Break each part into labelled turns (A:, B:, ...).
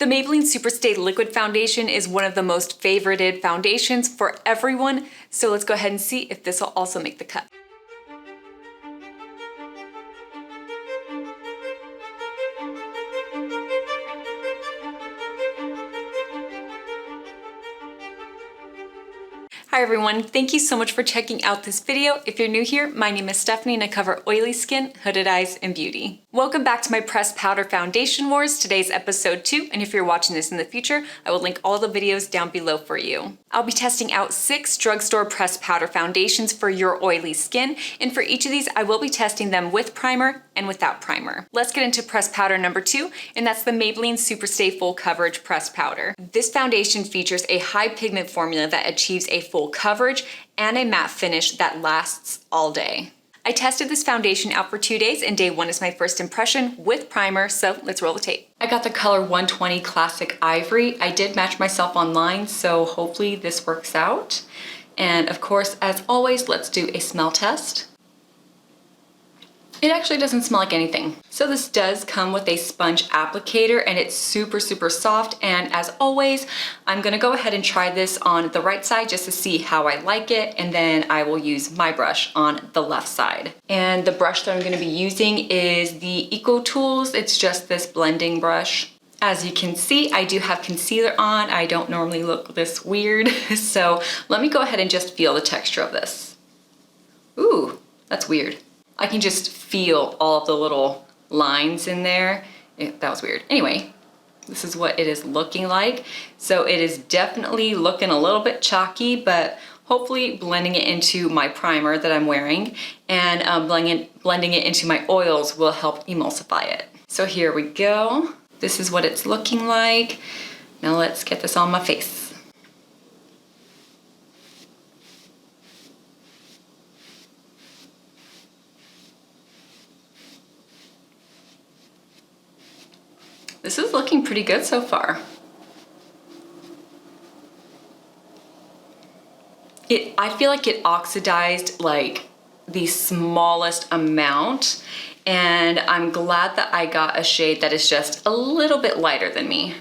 A: The Maybelline SuperStay Liquid Foundation is one of the most favorited foundations for everyone, so let's go ahead and see if this will also make the cut. Hi everyone, thank you so much for checking out this video. If you're new here, my name is Stephanie and I cover oily skin, hooded eyes, and beauty. Welcome back to my pressed powder foundation wars. Today's episode 2, and if you're watching this in the future, I will link all the videos down below for you. I'll be testing out 6 drugstore pressed powder foundations for your oily skin, and for each of these, I will be testing them with primer and without primer. Let's get into pressed powder number 2, and that's the Maybelline SuperStay Full Coverage Pressed Powder. This foundation features a high pigment formula that achieves a full coverage and a matte finish that lasts all day. I tested this foundation out for 2 days, and day 1 is my first impression with primer, so let's roll the tape. I got the color 120 Classic Ivory. I did match myself online, so hopefully this works out. And of course, as always, let's do a smell test. It actually doesn't smell like anything. So this does come with a sponge applicator and it's super soft, and as always, I'm gonna go ahead and try this on the right side just to see how I like it, and then I will use my brush on the left side. And the brush that I'm gonna be using is the Eco Tools. It's just this blending brush. As you can see, I do have concealer on. I don't normally look this weird, so let me go ahead and just feel the texture of this. Ooh, that's weird. I can just feel all of the little lines in there. That was weird. Anyway, this is what it is looking like. So it is definitely looking a little bit chalky, but hopefully blending it into my primer that I'm wearing and blending it into my oils will help emulsify it. So here we go. This is what it's looking like. Now let's get this on my face. This is looking pretty good so far. I feel like it oxidized like the smallest amount, and I'm glad that I got a shade that is just a little bit lighter than me.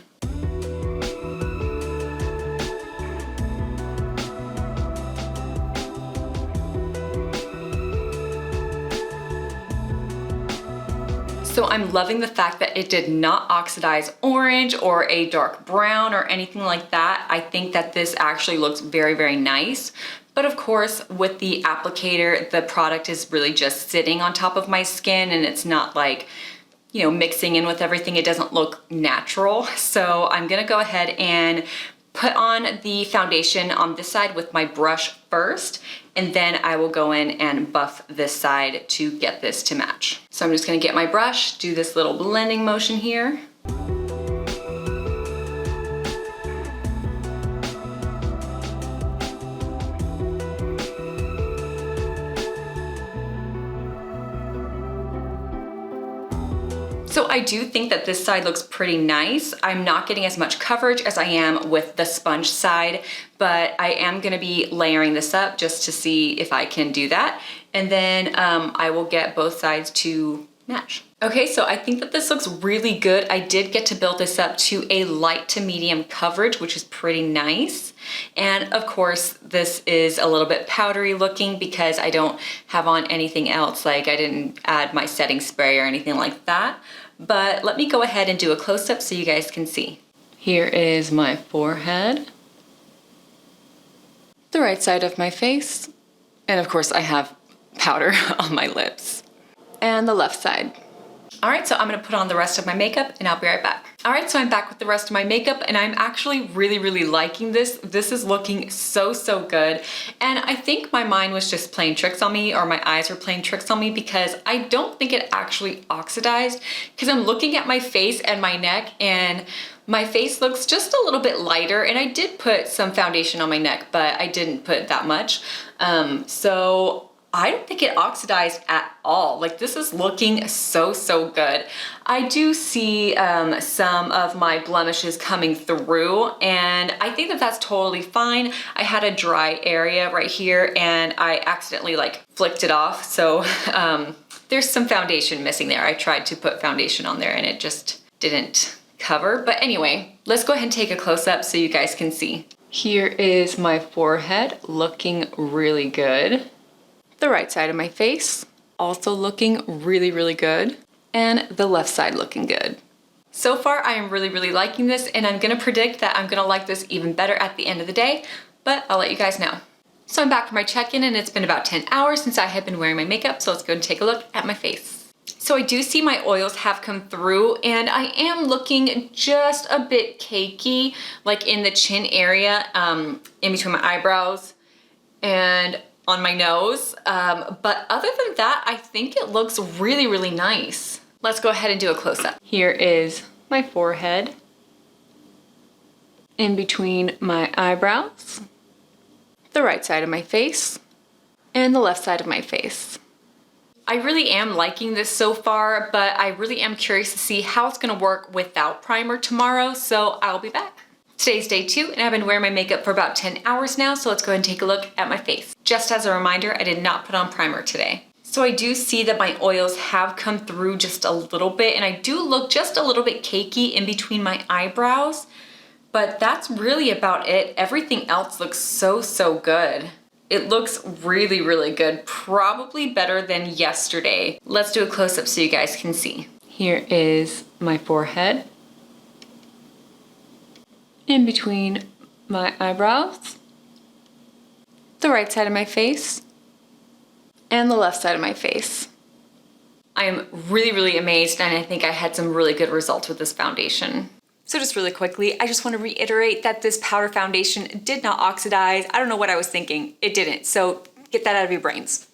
A: So I'm loving the fact that it did not oxidize orange or a dark brown or anything like that. I think that this actually looks very nice. But of course, with the applicator, the product is really just sitting on top of my skin and it's not like, you know, mixing in with everything. It doesn't look natural. So I'm gonna go ahead and put on the foundation on this side with my brush first, and then I will go in and buff this side to get this to match. So I'm just gonna get my brush, do this little blending motion here. So I do think that this side looks pretty nice. I'm not getting as much coverage as I am with the sponge side, but I am gonna be layering this up just to see if I can do that. And then I will get both sides to match. Okay, so I think that this looks really good. I did get to build this up to a light to medium coverage, which is pretty nice. And of course, this is a little bit powdery looking because I don't have on anything else, like I didn't add my setting spray or anything like that. But let me go ahead and do a close-up so you guys can see. Here is my forehead, the right side of my face, and of course I have powder on my lips, and the left side. All right, so I'm gonna put on the rest of my makeup and I'll be right back. All right, so I'm back with the rest of my makeup and I'm actually really liking this. This is looking so good. And I think my mind was just playing tricks on me, or my eyes were playing tricks on me, because I don't think it actually oxidized, because I'm looking at my face and my neck and my face looks just a little bit lighter, and I did put some foundation on my neck, but I didn't put that much. So I don't think it oxidized at all. Like, this is looking so good. I do see some of my blemishes coming through, and I think that that's totally fine. I had a dry area right here and I accidentally like flicked it off. So there's some foundation missing there. I tried to put foundation on there and it just didn't cover. But anyway, let's go ahead and take a close-up so you guys can see. Here is my forehead looking really good. The right side of my face also looking really, really good. And the left side looking good. So far, I am really, really liking this, and I'm gonna predict that I'm gonna like this even better at the end of the day, but I'll let you guys know. So I'm back for my check-in, and it's been about 10 hours since I have been wearing my makeup, so let's go and take a look at my face. So I do see my oils have come through, and I am looking just a bit cakey, like in the chin area, in between my eyebrows and on my nose. But other than that, I think it looks really, really nice. Let's go ahead and do a close-up. Here is my forehead, in between my eyebrows, the right side of my face, and the left side of my face. I really am liking this so far, but I really am curious to see how it's gonna work without primer tomorrow, so I'll be back. Today's day 2, and I've been wearing my makeup for about 10 hours now, so let's go ahead and take a look at my face. Just as a reminder, I did not put on primer today. So I do see that my oils have come through just a little bit, and I do look just a little bit cakey in between my eyebrows, but that's really about it. Everything else looks so, so good. It looks really, really good, probably better than yesterday. Let's do a close-up so you guys can see. Here is my forehead, in between my eyebrows, the right side of my face, and the left side of my face. I am really, really amazed, and I think I had some really good results with this foundation. So just really quickly, I just want to reiterate that this powder foundation did not oxidize. I don't know what I was thinking. It didn't, so get that out of your brains.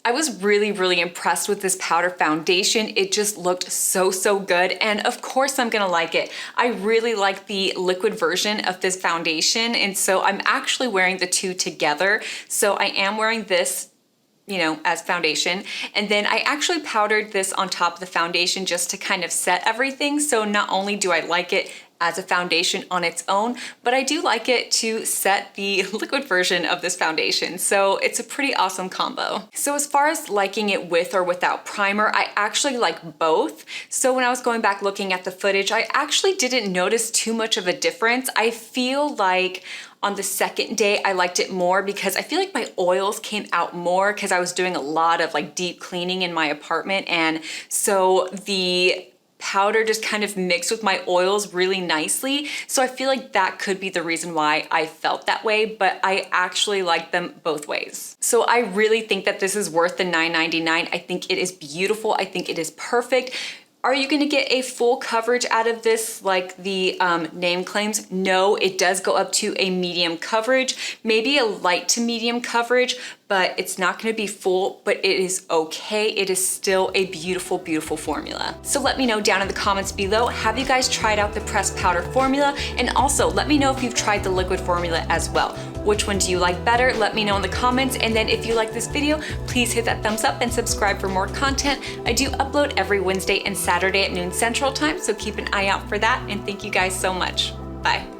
A: I was really, really impressed with this powder foundation. It just looked so, so good. And of course I'm gonna like it. I really like the liquid version of this foundation. And so I'm actually wearing the two together. So I am wearing this, you know, as foundation. And then I actually powdered this on top of the foundation just to kind of set everything. So not only do I like it as a foundation on its own, but I do like it to set the liquid version of this foundation. So it's a pretty awesome combo. So as far as liking it with or without primer, I actually like both. So when I was going back looking at the footage, I actually didn't notice too much of a difference. I feel like on the second day, I liked it more because I feel like my oils came out more because I was doing a lot of like deep cleaning in my apartment. And so the powder just kind of mixed with my oils really nicely. So I feel like that could be the reason why I felt that way, but I actually like them both ways. So I really think that this is worth the $9.99. I think it is beautiful. I think it is perfect. Are you gonna get a full coverage out of this like the name claims? No, it does go up to a medium coverage, maybe a light to medium coverage, but it's not gonna be full, but it is okay. It is still a beautiful, beautiful formula. So let me know down in the comments below, have you guys tried out the pressed powder formula? And also let me know if you've tried the liquid formula as well. Which one do you like better? Let me know in the comments. And then if you like this video, please hit that thumbs up and subscribe for more content. I do upload every Wednesday and Saturday at noon Central Time, so keep an eye out for that. And thank you guys so much. Bye.